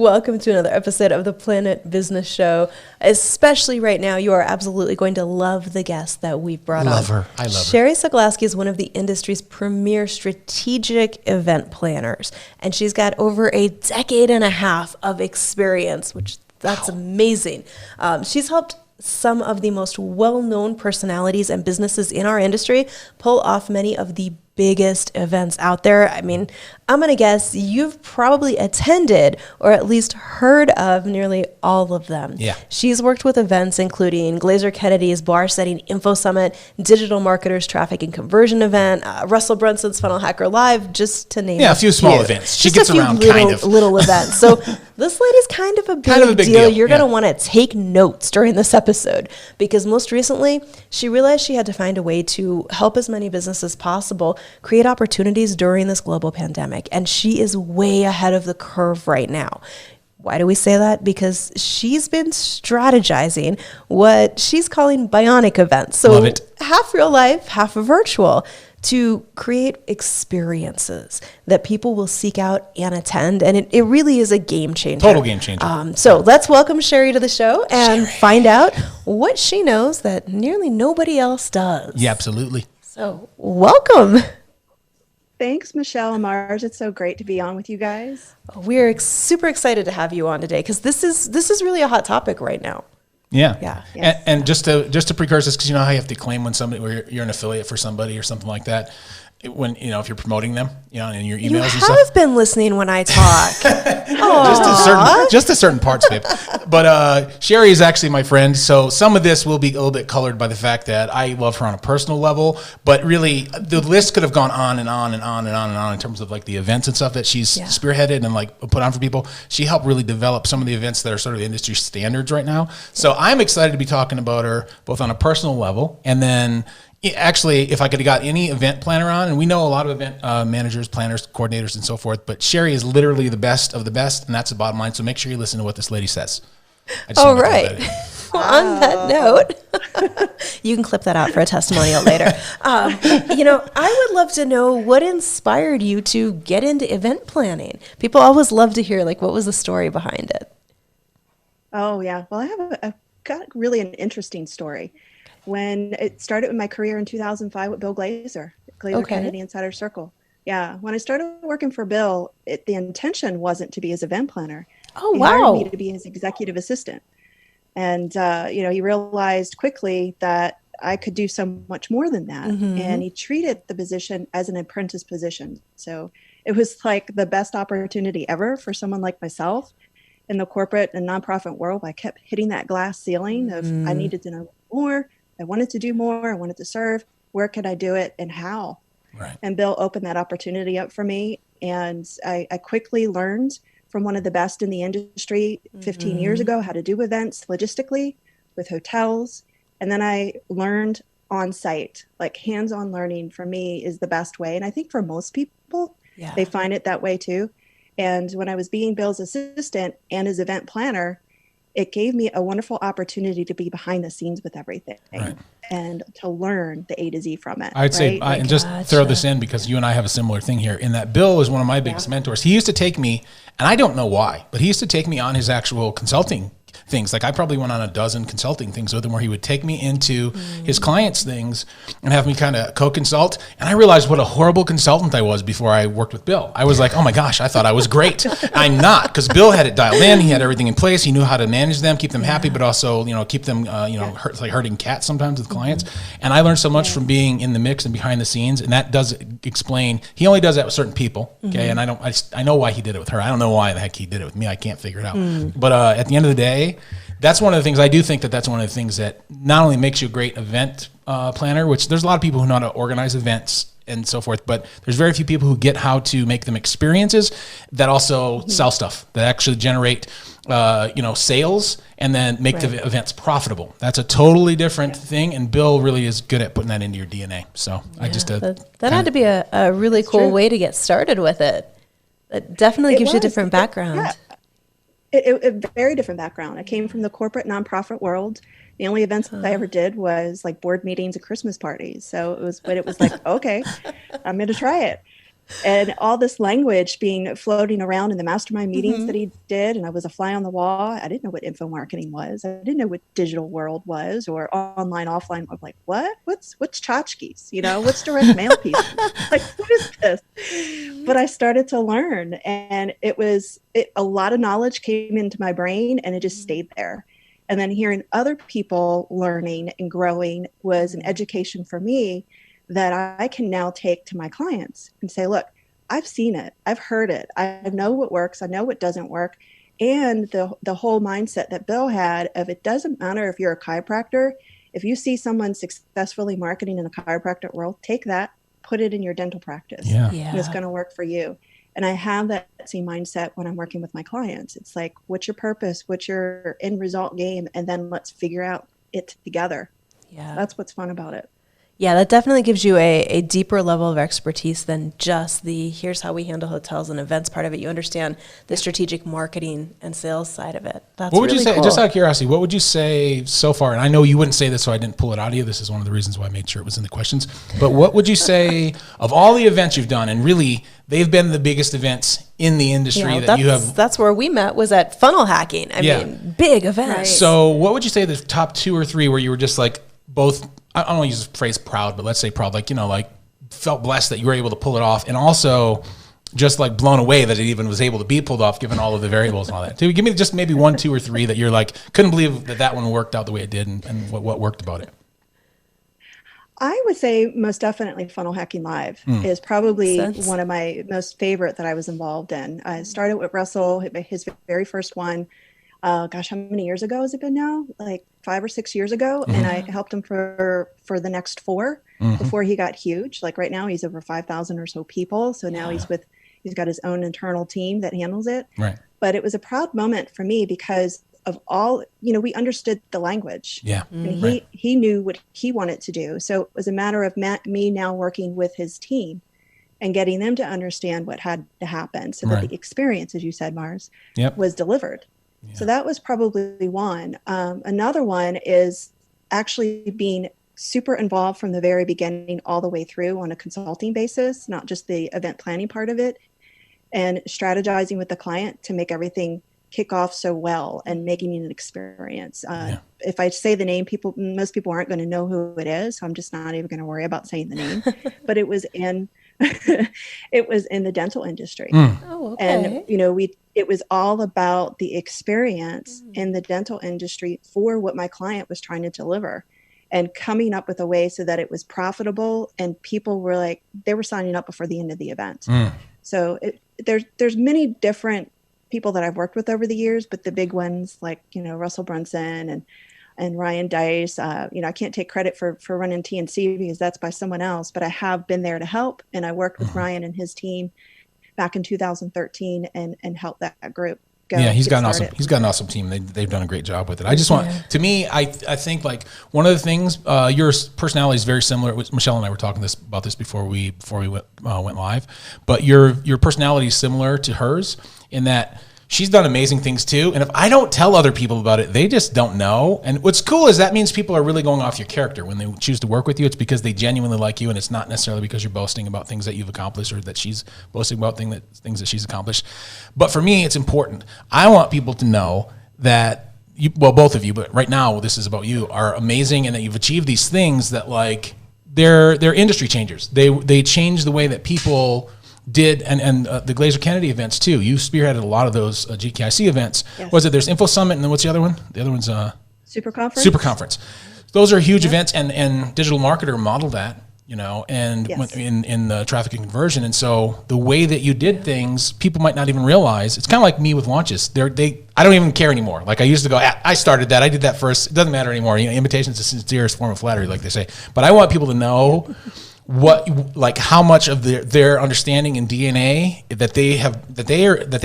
Welcome to another episode of the Planet Business Show. Especially right now, you are absolutely going to love the guest that we've brought on. Love her. I love her. Sherrie Sokolowski is one of the industry's premier strategic event planners, and she's got over a decade and a half of experience, which that's amazing. She's helped some of the most well-known personalities and businesses in our industry pull off many of the biggest events out there. I mean, I'm going to guess you've probably attended or at least heard of nearly all of them. Yeah. She's worked with events including Glazer Kennedy's Bar Setting Info Summit, Digital Marketers Traffic and Conversion Event, Russell Brunson's Funnel Hacker Live, just to name a few small events. She just gets around little events. So this lady's kind of a big deal. You're going to want to take notes during this episode because most recently she realized she had to find a way to help as many businesses as possible create opportunities during this global pandemic. And she is way ahead of the curve right now. Why do we say that? Because she's been strategizing what she's calling Bionic Events. So Love it. Half real life, half virtual, to create experiences that people will seek out and attend. And it really is a game changer. Total game changer. So let's welcome Sherrie to the show and find out what she knows that nearly nobody else does. Yeah, absolutely. So welcome. Thanks, Michelle and Mars. It's so great to be on with you guys. We're super excited to have you on today because this is really a hot topic right now. Yeah. Yes. And just to precursor this, because you know how you have to claim when somebody, where you're an affiliate for somebody or something like that. When if you're promoting them, in your emails and stuff. You have been listening when I talk. just to certain parts, babe. But Sherrie is actually my friend, so some of this will be a little bit colored by the fact that I love her on a personal level. But really, the list could have gone on and on and on and on and on in terms of like the events and stuff that she's spearheaded and like put on for people. She helped really develop some of the events that are sort of industry standards right now. So I'm excited to be talking about her both on a personal level and then. Actually, if I could have got any event planner on, and we know a lot of event managers, planners, coordinators, and so forth, but Sherrie is literally the best of the best, and that's the bottom line. So make sure you listen to what this lady says. All right. On that note, you can clip that out for a testimonial later. I would love to know what inspired you to get into event planning. People always love to hear, like, what was the story behind it? Oh, yeah. Well, I've got really an interesting story. When it started with my career in 2005 with Bill Glazer Kennedy Insider Circle. Yeah, when I started working for Bill, the intention wasn't to be his event planner. Oh, he hired me to be his executive assistant. And, he realized quickly that I could do so much more than that. Mm-hmm. And he treated the position as an apprentice position. So it was like the best opportunity ever for someone like myself in the corporate and nonprofit world. I kept hitting that glass ceiling of I needed to know more. I wanted to do more. I wanted to serve. Where could I do it and how? Right. And Bill opened that opportunity up for me. And I quickly learned from one of the best in the industry 15 years ago how to do events logistically with hotels. And then I learned on site, like hands-on learning for me is the best way. And I think for most people, they find it that way too. And when I was being Bill's assistant and his event planner, it gave me a wonderful opportunity to be behind the scenes with everything and to learn the A to Z from it. I'd say, and just throw this in because you and I have a similar thing here in that Bill is one of my biggest mentors. He used to take me, and I don't know why, but he used to take me on his actual consulting things. Like I probably went on a dozen consulting things with him where he would take me into his clients' things and have me kind of co-consult. And I realized what a horrible consultant I was before I worked with Bill. I was like, oh my gosh, I thought I was great. I'm not, because Bill had it dialed in. He had everything in place. He knew how to manage them, keep them happy, but also, keep them, it's like herding cats sometimes with clients. And I learned so much from being in the mix and behind the scenes. And that does explain, he only does that with certain people. Okay. And I know why he did it with her. I don't know why the heck he did it with me. I can't figure it out. But at the end of the day, that's one of the things I do think that's one of the things that not only makes you a great event planner, which there's a lot of people who know how to organize events and so forth, but there's very few people who get how to make them experiences that also sell stuff, that actually generate, sales and then make the events profitable. That's a totally different thing. And Bill really is good at putting that into your DNA. So I just, that had to be a really cool way to get started with it. It definitely gives you a different background. Yeah. A very different background. I came from the corporate nonprofit world. The only events that I ever did was like board meetings and Christmas parties. So it was like, okay, I'm going to try it. And all this language being floating around in the mastermind meetings that he did. And I was a fly on the wall. I didn't know what info marketing was. I didn't know what digital world was, or online, offline. I'm like, what's tchotchkes? What's direct mail pieces? Like, what is this? But I started to learn, and a lot of knowledge came into my brain, and it just stayed there. And then hearing other people learning and growing was an education for me that I can now take to my clients and say, look, I've seen it. I've heard it. I know what works. I know what doesn't work. And the whole mindset that Bill had of, it doesn't matter if you're a chiropractor. If you see someone successfully marketing in the chiropractic world, take that, put it in your dental practice. Yeah. And it's going to work for you. And I have that same mindset when I'm working with my clients. It's like, what's your purpose? What's your end result game? And then let's figure out it together. Yeah. That's what's fun about it. Yeah, that definitely gives you a deeper level of expertise than just the here's how we handle hotels and events part of it. You understand the strategic marketing and sales side of it. That's what would really you say, cool. just out of curiosity, what would you say so far? And I know you wouldn't say this, so I didn't pull it out of you. This is one of the reasons why I made sure it was in the questions. But what would you say of all the events you've done, and really they've been the biggest events in the industry that you have? That's where we met, was at funnel hacking. I mean, big events. Right. So what would you say the top 2 or 3 where you were just like both, I don't want to use the phrase proud, but let's say proud, like felt blessed that you were able to pull it off, and also just like blown away that it even was able to be pulled off given all of the variables and all that. Give me just maybe 1, 2, or 3 that you're like, couldn't believe that one worked out the way it did, and what worked about it. I would say most definitely Funnel Hacking Live is probably one of my most favorite that I was involved in. I started with Russell, his very first one. Gosh, how many years ago has it been now? Like 5 or 6 years ago. And I helped him for the next 4 before he got huge. Like right now he's over 5,000 or so people. So now he's got his own internal team that handles it. Right. But it was a proud moment for me because of all, we understood the language. Yeah. And he knew what he wanted to do. So it was a matter of me now working with his team and getting them to understand what had to happen so that the experience, as you said, Mars, was delivered. Yeah. So that was probably one. Another one is actually being super involved from the very beginning all the way through on a consulting basis, not just the event planning part of it, and strategizing with the client to make everything kick off so well and making it an experience. If I say the name, most people aren't going to know who it is. So I'm just not even going to worry about saying the name, but it was in the dental industry. Oh, okay. And, it was all about the experience in the dental industry for what my client was trying to deliver, and coming up with a way so that it was profitable and people were like, they were signing up before the end of the event. So there's many different people that I've worked with over the years, but the big ones like, Russell Brunson and Ryan Dice, I can't take credit for running TNC because that's by someone else, but I have been there to help. And I worked with Ryan and his team back in 2013 and helped that group go. Yeah, he's got an awesome team. They've done a great job with it. I just want, to me, I think like one of the things, your personality is very similar. Michelle and I were talking about this before we went live, but your personality is similar to hers in that she's done amazing things too. And if I don't tell other people about it, they just don't know. And what's cool is that means people are really going off your character. When they choose to work with you, it's because they genuinely like you. And it's not necessarily because you're boasting about things that you've accomplished or that she's boasting about things that she's accomplished. But for me, it's important. I want people to know that both of you, but right now, this is about you, are amazing and that you've achieved these things that like they're industry changers. They change the way that people did, and the Glazer Kennedy events too. You spearheaded a lot of those GKIC events. Yes. Was it? There's Info Summit, and then what's the other one? The other one's Super Conference. Super Conference. Those are huge events, and Digital Marketer modeled that, and in the traffic and conversion. And so the way that you did things, people might not even realize. It's kind of like me with launches. I don't even care anymore. Like I used to go, I started that. I did that first. It doesn't matter anymore. Imitation is the sincerest form of flattery, like they say. But I want people to know how much of their understanding and DNA that they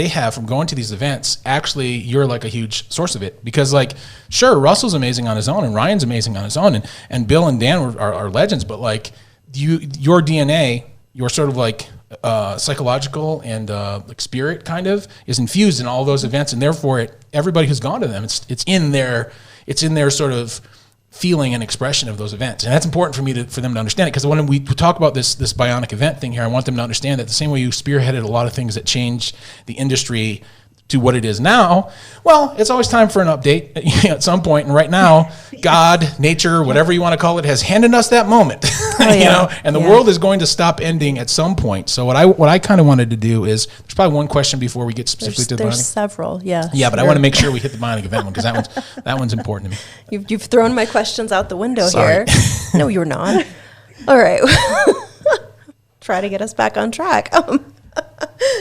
have from going to these events. Actually, you're like a huge source of it, because like, sure, Russell's amazing on his own and Ryan's amazing on his own, and Bill and Dan are legends, but like your DNA, your sort of like psychological and like spirit kind of is infused in all those events, and therefore everybody who's gone to them, it's in their sort of feeling and expression of those events. And that's important for them to understand it, because when we talk about this Bionic event thing here, I want them to understand that the same way you spearheaded a lot of things that changed the industry to what it is now, well, it's always time for an update at some point. And right now, God, nature, whatever you want to call it, has handed us that moment, and the world is going to stop ending at some point. So what I kind of wanted to do is, there's probably one question before we get specifically to the Bionic. There's several, yeah. Yeah, but I want to make sure we hit the Bionic event one, because that one's important to me. You've thrown my questions out the window Sorry. here. No, you're not. All right. Try to get us back on track.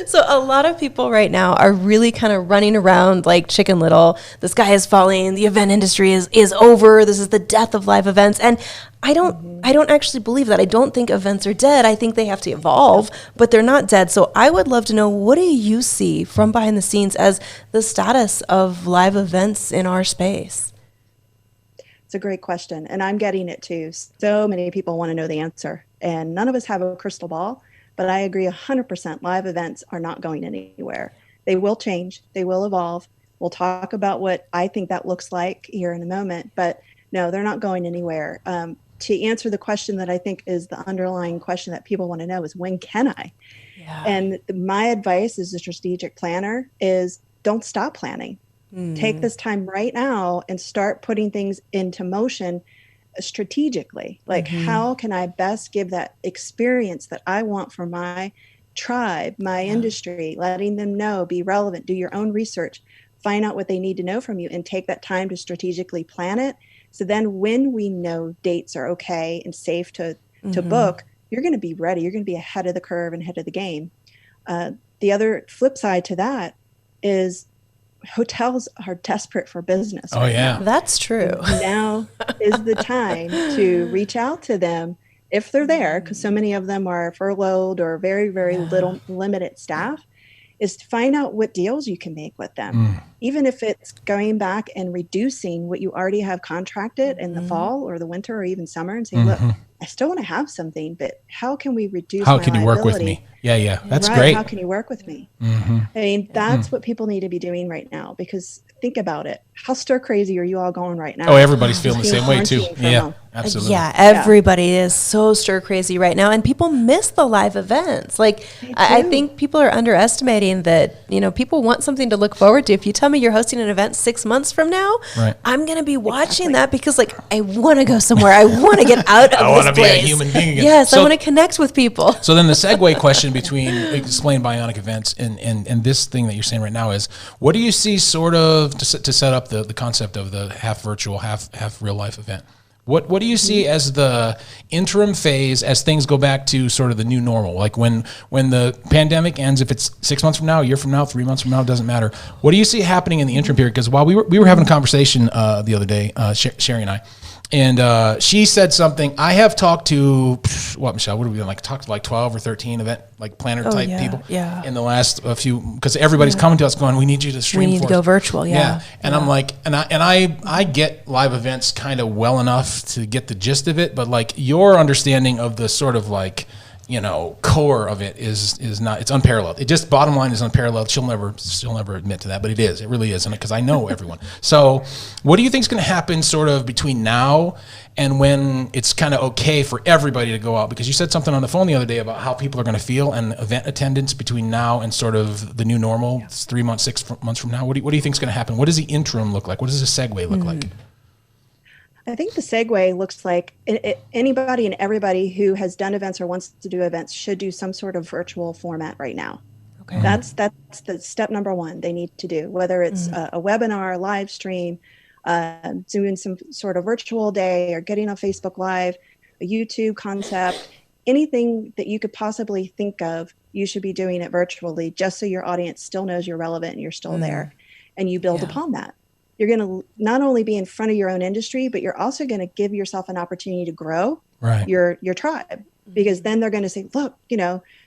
So a lot of people right now are really kind of running around like Chicken Little. The sky is falling. The event industry is over. This is the death of live events. And I don't actually believe that. I don't think events are dead. I think they have to evolve, but they're not dead. So I would love to know, what do you see from behind the scenes as the status of live events in our space? It's a great question. And I'm getting it too. So many people want to know the answer, and none of us have a crystal ball. But I agree 100%. Live events are not going anywhere. They will change. They will evolve. We'll talk about what I think that looks like here in a moment. But no, they're not going anywhere. To answer the question that I think is the underlying question that people want to know is, when can I? Yeah. And my advice as a strategic planner is, don't stop planning. Take this time right now and start putting things into motion strategically. Like, how can I best give that experience that I want for my tribe, my industry, letting them know, be relevant, do your own research, find out what they need to know from you, and take that time to strategically plan it. So then when we know dates are okay and safe to book, you're going to be ready. You're going to be ahead of the curve and ahead of the game. The other flip side to that is, hotels are desperate for business. Oh, yeah. That's true. Now is the time to reach out to them if they're there, because so many of them are furloughed or very, very little limited staff, is to find out what deals you can make with them. Even if it's going back and reducing what you already have contracted in the fall or the winter or even summer, and say, look, I still want to have something, but how can we reduce How my can you work with me? Yeah. That's right. great. How can you work with me? I mean, that's what people need to be doing right now, because think about it. How stir crazy are you all going right now? Oh, everybody's feeling the same way too. Yeah, absolutely. Yeah, everybody is so stir crazy right now, and people miss the live events. Like, I think people are underestimating that, people want something to look forward to. If you tell me you're hosting an event 6 months from now, I'm going to be watching that, because like, I want to go somewhere. I want to get out of this place. Be a human being again. Yes, so I want to connect with people. So then the segue question between explain Bionic Events and this thing that you're saying right now is, what do you see sort of to set up the concept of the half virtual, half real life event? What do you see as the interim phase as things go back to sort of the new normal? Like when the pandemic ends, if it's 6 months from now, a year from now, 3 months from now, it doesn't matter. What do you see happening in the interim period? Because while we were having a conversation the other day, Sherrie and I, and she said something. I have talked to Michelle? What have we done? Talked to 12 or 13 event planner type people in the last few, because everybody's coming to us going, we need you to stream. We need to go virtual. Yeah. And I'm like, and I get live events kind of well enough to get the gist of it, but your understanding of the sort of core of it is not, it's unparalleled. It just, bottom line, is unparalleled. She'll never admit to that, but it is. It really is, because I know everyone. So what do you think is going to happen sort of between now and when it's kind of okay for everybody to go out? Because you said something on the phone the other day about how people are going to feel and event attendance between now and sort of the new normal. It's 3 months, 6 months from now. What do you think is going to happen? What does the interim look like? What does the segue look like? I think the segue looks like anybody and everybody who has done events or wants to do events should do some sort of virtual format right now. Okay. That's the step number one they need to do, whether it's a webinar, live stream, doing some sort of virtual day, or getting on Facebook Live, a YouTube concept, anything that you could possibly think of, you should be doing it virtually, just so your audience still knows you're relevant and you're still there, and you build upon that. You're going to not only be in front of your own industry, but you're also going to give yourself an opportunity to grow your tribe, because then they're going to say, look,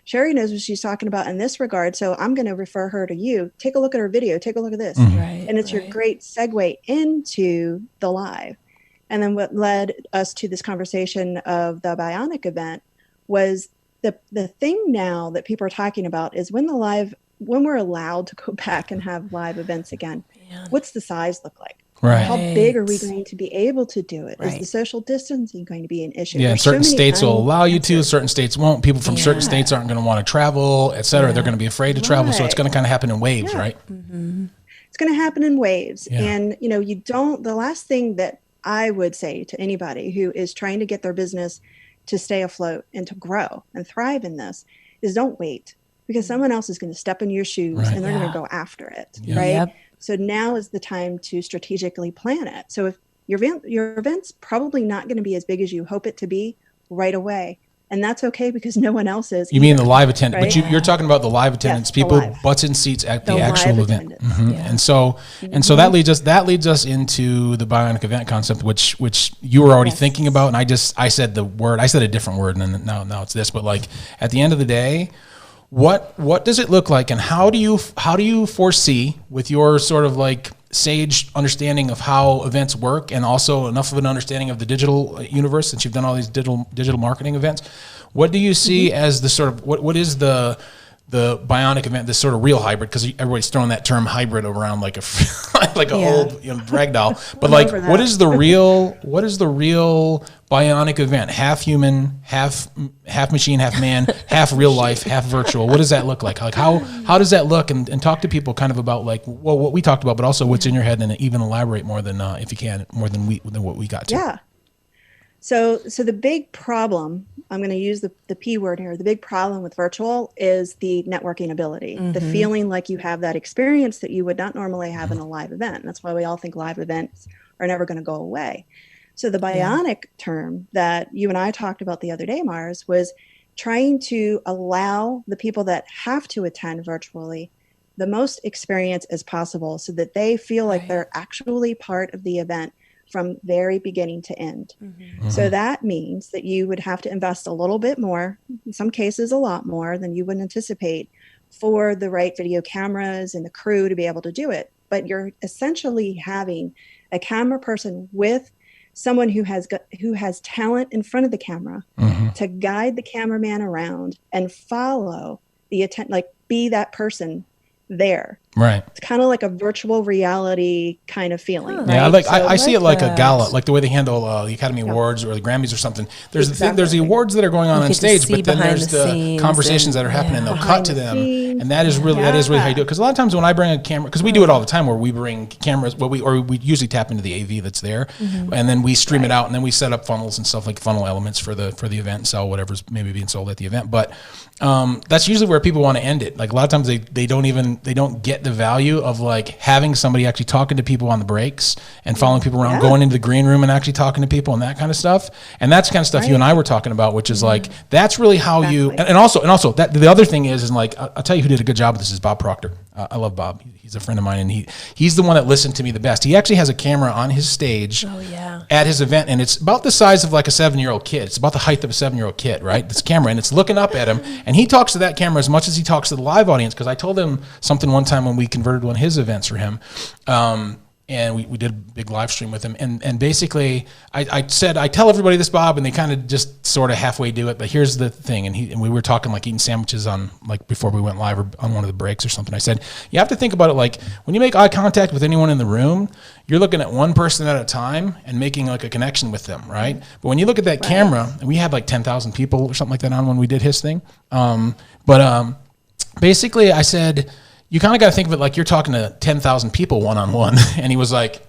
Sherrie knows what she's talking about in this regard, so I'm going to refer her to you. Take a look at her video. Take a look at this. And it's your great segue into the live. And then what led us to this conversation of the Bionic event was the thing now that people are talking about is when we're allowed to go back and have live events again, what's the size look like? Right. How big are we going to be able to do it? Is Right. the social distancing going to be an issue? Yeah, and There's so certain many states will allow you to, unanswered- certain states won't. People from certain states aren't going to want to travel, et cetera. They're going to be afraid to travel. So it's Right. going to kind of happen in waves, Yeah. right? It's going to happen in waves. Yeah. And, the last thing that I would say to anybody who is trying to get their business to stay afloat and to grow and thrive in this is don't wait, because someone else is going to step in your shoes Right. and they're going to go after it. Yeah. Right. Yep. So now is the time to strategically plan it. So if your event's probably not going to be as big as you hope it to be right away. And that's okay, because no one else is. You mean the live attendance, right? but you're talking about the live attendance, the people live. butts in seats at the The actual live event. attendance. Mhm. Yeah. And so that leads us into the Bionic event concept, which you were already thinking about. And I said a different word, and then now it's this, but like at the end of the day, what does it look like, and how do you foresee, with your sort of like sage understanding of how events work, and also enough of an understanding of the digital universe, since you've done all these digital marketing events, what do you see as the sort of what is the Bionic event, this sort of real hybrid, because everybody's throwing that term hybrid around like a old rag doll, but like what is the real Bionic event? Half human, half machine, half man, half real life, half virtual. What does that look like? Like how does that look? And talk to people kind of about like what we talked about, but also what's in your head, and even elaborate more than if you can, more than what we got to. Yeah. So the big problem, I'm going to use the P word here, the big problem with virtual is the networking ability, the feeling like you have that experience that you would not normally have in a live event. And that's why we all think live events are never going to go away. So the Bionic term that you and I talked about the other day, Mars, was trying to allow the people that have to attend virtually the most experience as possible, so that they feel like they're actually part of the event from very beginning to end. So that means that you would have to invest a little bit more, in some cases a lot more than you would anticipate, for the right video cameras and the crew to be able to do it. But you're essentially having a camera person with someone who has talent in front of the camera to guide the cameraman around and follow be that person there. Right. It's kind of like a virtual reality kind of feeling. Right? Yeah, I see it like a that. gala, like the way they handle the Academy Awards or the Grammys or something. There's there's the awards that are going on get to stage, see but then behind there's the the scenes conversations and- that are happening. They'll Behind cut to the them, scenes. and that is really how you do it. Because a lot of times when I bring a camera, because we do it all the time, where we bring cameras, we usually tap into the AV that's there, and then we stream it out, and then we set up funnels and stuff, like funnel elements for the event, and sell whatever's maybe being sold at the event. But that's usually where people want to end it. Like a lot of times they don't get the value of like having somebody actually talking to people on the breaks and following people around, going into the green room and actually talking to people and that kind of stuff. And that's the kind of stuff you and I were talking about, which is like, that's really how you, and also that the other thing is like, I'll tell you who did a good job with this is Bob Proctor. I love Bob. He's a friend of mine, and he's the one that listened to me the best. He actually has a camera on his stage at his event, and it's about the size of like a 7-year-old kid. It's about the height of a 7-year-old kid, right? This camera, and it's looking up at him, and he talks to that camera as much as he talks to the live audience, because I told him something one time when we converted one of his events for him. And we did a big live stream with him. And basically, I said, I tell everybody this, Bob, and they kind of just sort of halfway do it. But here's the thing. And we were talking like eating sandwiches on, like before we went live or on one of the breaks or something. I said, you have to think about it like when you make eye contact with anyone in the room, you're looking at one person at a time and making like a connection with them, right? But when you look at that camera, and we had like 10,000 people or something like that on when we did his thing. Basically, I said, you kind of got to think of it like you're talking to 10,000 people one-on-one. And he was like,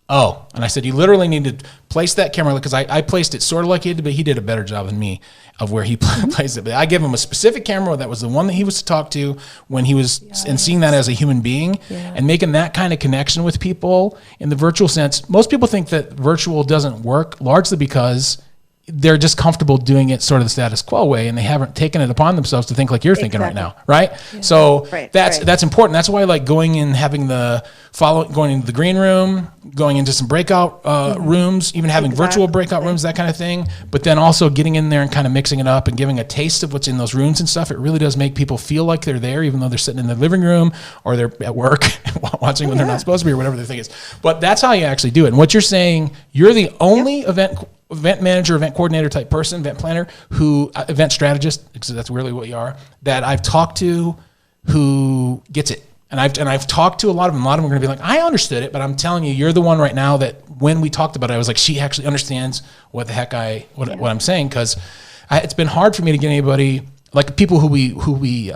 oh. And I said, you literally need to place that camera, because I placed it sort of like he did, but he did a better job than me of where he placed it. But I gave him a specific camera that was the one that he was to talk to when he was, and seeing that as a human being and making that kind of connection with people in the virtual sense. Most people think that virtual doesn't work largely because they're just comfortable doing it sort of the status quo way, and they haven't taken it upon themselves to think like you're thinking right now, right? Yeah. So that's important. That's why I like going and having going into the green room, going into some breakout rooms, even having virtual breakout rooms, that kind of thing. But then also getting in there and kind of mixing it up and giving a taste of what's in those rooms and stuff. It really does make people feel like they're there, even though they're sitting in the living room or they're at work watching when they're not supposed to be, or whatever the thing is. But that's how you actually do it. And what you're saying, you're the only event manager, event coordinator type person, event planner, event strategist, because that's really what you are, that I've talked to who gets it. And I've talked to a lot of them. A lot of them are going to be like, I understood it, but I'm telling you, you're the one right now that when we talked about it, I was like, she actually understands what the heck what I'm saying, because it's been hard for me to get anybody, like people who we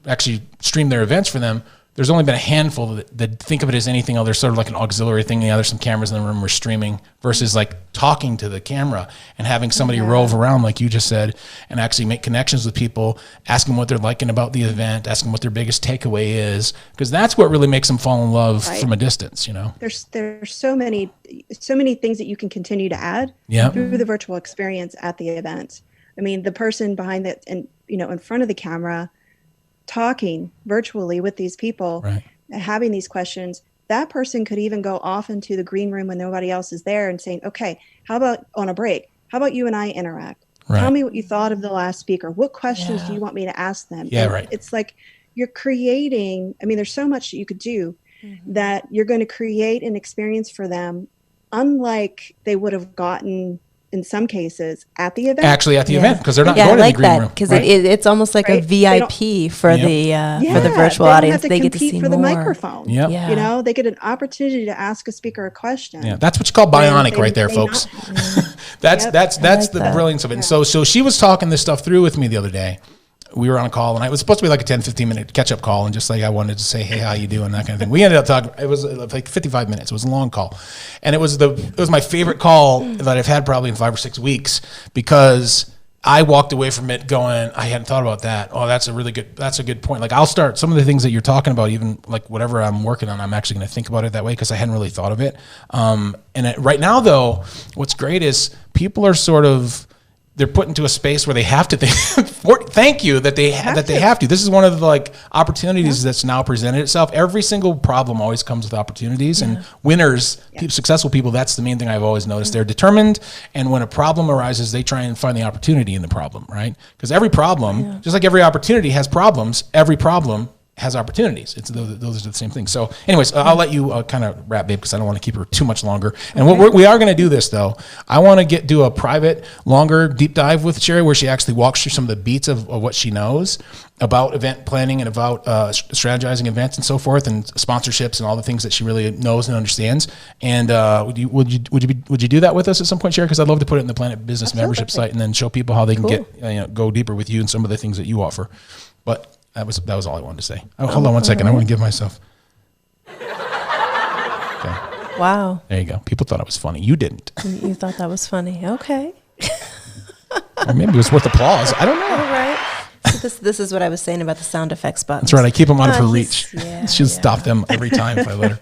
actually stream their events for them. There's only been a handful that think of it as anything other, sort of like an auxiliary thing. Yeah, there's some cameras in the room, we're streaming, versus like talking to the camera and having somebody rove around, like you just said, and actually make connections with people, ask them what they're liking about the event, ask them what their biggest takeaway is, because that's what really makes them fall in love from a distance, you know? There's so many things that you can continue to add through the virtual experience at the event. I mean, the person behind that and, in front of the camera, talking virtually with these people, having these questions, that person could even go off into the green room when nobody else is there and saying, okay, how about on a break? How about you and I interact? Tell me what you thought of the last speaker. What questions do you want me to ask them? It's like you're creating, I mean, there's so much that you could do that you're going to create an experience for them, unlike they would have gotten in some cases at the event. Actually at the event, because they're not going to the green room. Because it's almost like a VIP for the virtual audience. They get to see for more. The microphone. They get an opportunity to ask a speaker a question. Yeah, that's what you call bionic right there, folks. That's the brilliance of it. And so she was talking this stuff through with me the other day. We were on a call, and it was supposed to be like a 10, 15-minute catch-up call, and just like I wanted to say, hey, how you doing, that kind of thing. We ended up talking. It was like 55 minutes. It was a long call, and it was my favorite call that I've had probably in 5 or 6 weeks, because I walked away from it going, I hadn't thought about that. Oh, that's a good point. Like, I'll start some of the things that you're talking about, even like whatever I'm working on, I'm actually going to think about it that way, because I hadn't really thought of it. Right now, though, what's great is people are they're put into a space where they have to think. Thank you that they have to. This is one of the opportunities that's now presented itself. Every single problem always comes with opportunities, and winners, successful people. That's the main thing I've always noticed. They're determined, and when a problem arises, they try and find the opportunity in the problem, right? Because every problem, just like every opportunity has problems, every problem has opportunities. Those are the same things. So anyways, I'll let you kind of wrap, babe, because I don't want to keep her too much longer. And we are going to do this, though. I want to do a private, longer deep dive with Sherrie, where she actually walks through some of the beats of what she knows about event planning and about strategizing events and so forth, and sponsorships and all the things that she really knows and understands. And would you do that with us at some point, Sherrie? Because I'd love to put it in the Planet Business membership site and then show people how they can get go deeper with you and some of the things that you offer. But that was all I wanted to say. Oh, hold on one second. I want to give myself. Okay. Wow. There you go. People thought it was funny. You didn't. You thought that was funny. Okay. Or maybe it was worth applause. I don't know. All right. So this is what I was saying about the sound effects button. That's right. I keep them out of her reach. She'll stop them every time if I let her.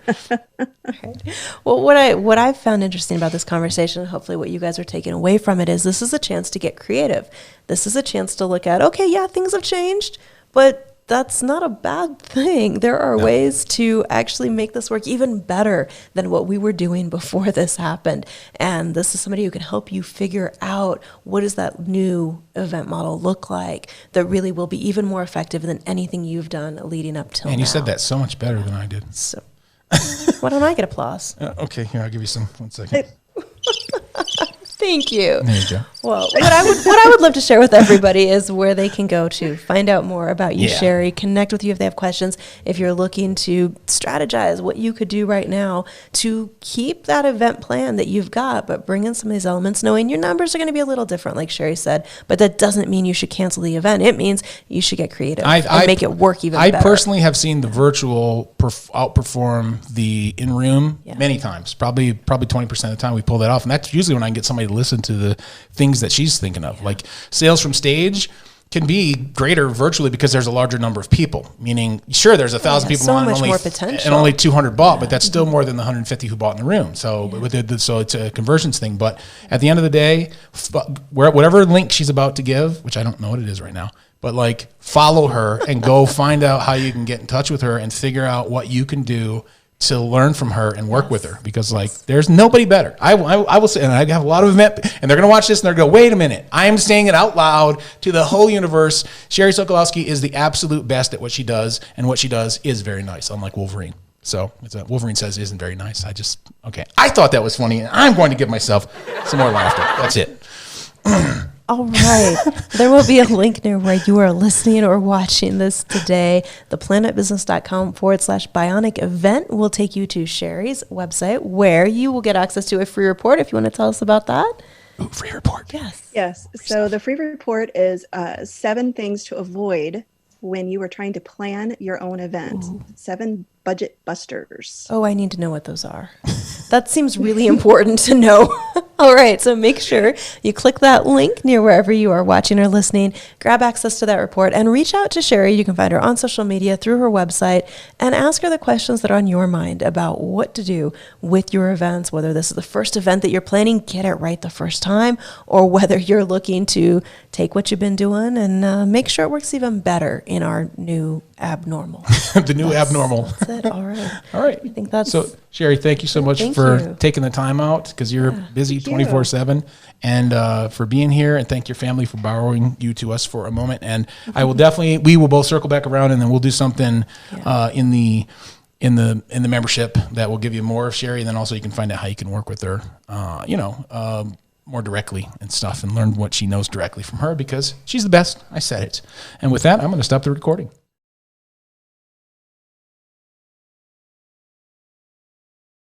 Right. Well, what I've found interesting about this conversation, and hopefully what you guys are taking away from it, is this is a chance to get creative. This is a chance to look at, okay, yeah, things have changed, but that's not a bad thing. There are ways to actually make this work even better than what we were doing before this happened. And this is somebody who can help you figure out, what does that new event model look like that really will be even more effective than anything you've done leading up till now. And you said that so much better than I did. So why don't I get applause? Okay, here, I'll give you some. 1 second. Thank you. There you go. Well, what I would love to share with everybody is where they can go to find out more about you, Sherrie, connect with you if they have questions, if you're looking to strategize what you could do right now to keep that event plan that you've got, but bring in some of these elements, knowing your numbers are going to be a little different, like Sherrie said, but that doesn't mean you should cancel the event. It means you should get creative and make it work even better. I personally have seen the virtual outperform the in-room many times, probably 20% of the time we pull that off. And that's usually when I can get somebody to listen to the things that she's thinking of. Like, sales from stage can be greater virtually because there's a larger number of people. Meaning, sure, there's 1,000 people so on much and more potential. And only 200 bought, but that's still more than the 150 who bought in the room. So so it's a conversions thing. But at the end of the day, whatever link she's about to give, which I don't know what it is right now, but like, follow her and go find out how you can get in touch with her and figure out what you can do to learn from her and work with her, because like, there's nobody better. I will say, and I have a lot of event, and they're going to watch this and they're going to go, wait a minute, I'm saying it out loud to the whole universe. Sherrie Sokolowski is the absolute best at what she does, and what she does is very nice, unlike Wolverine. So Wolverine says isn't very nice. I thought that was funny, and I'm going to give myself some more laughter. That's it. All right. There will be a link near where you are listening or watching this today. theplanetbusiness.com/bionic event will take you to Sherrie's website, where you will get access to a free report. If you want to tell us about that. Ooh, free report. Yes. Yes. So the free report is 7 things to avoid when you are trying to plan your own event. 7 budget busters. Oh, I need to know what those are. That seems really important to know. All right, so make sure you click that link near wherever you are watching or listening, grab access to that report, and reach out to Sherrie. You can find her on social media, through her website, and ask her the questions that are on your mind about what to do with your events, whether this is the first event that you're planning, get it right the first time, or whether you're looking to take what you've been doing and make sure it works even better in our new abnormal. The new abnormal. That's it. All right. All right. I think that's so. Sherrie, thank you so much for taking the time out, because you're busy 24/7, and for being here, and thank your family for borrowing you to us for a moment. And I will we will both circle back around, and then we'll do something in the membership that will give you more of Sherrie, and then also you can find out how you can work with her, more directly and stuff, and learn what she knows directly from her, because she's the best. I said it. And with that, I'm going to stop the recording.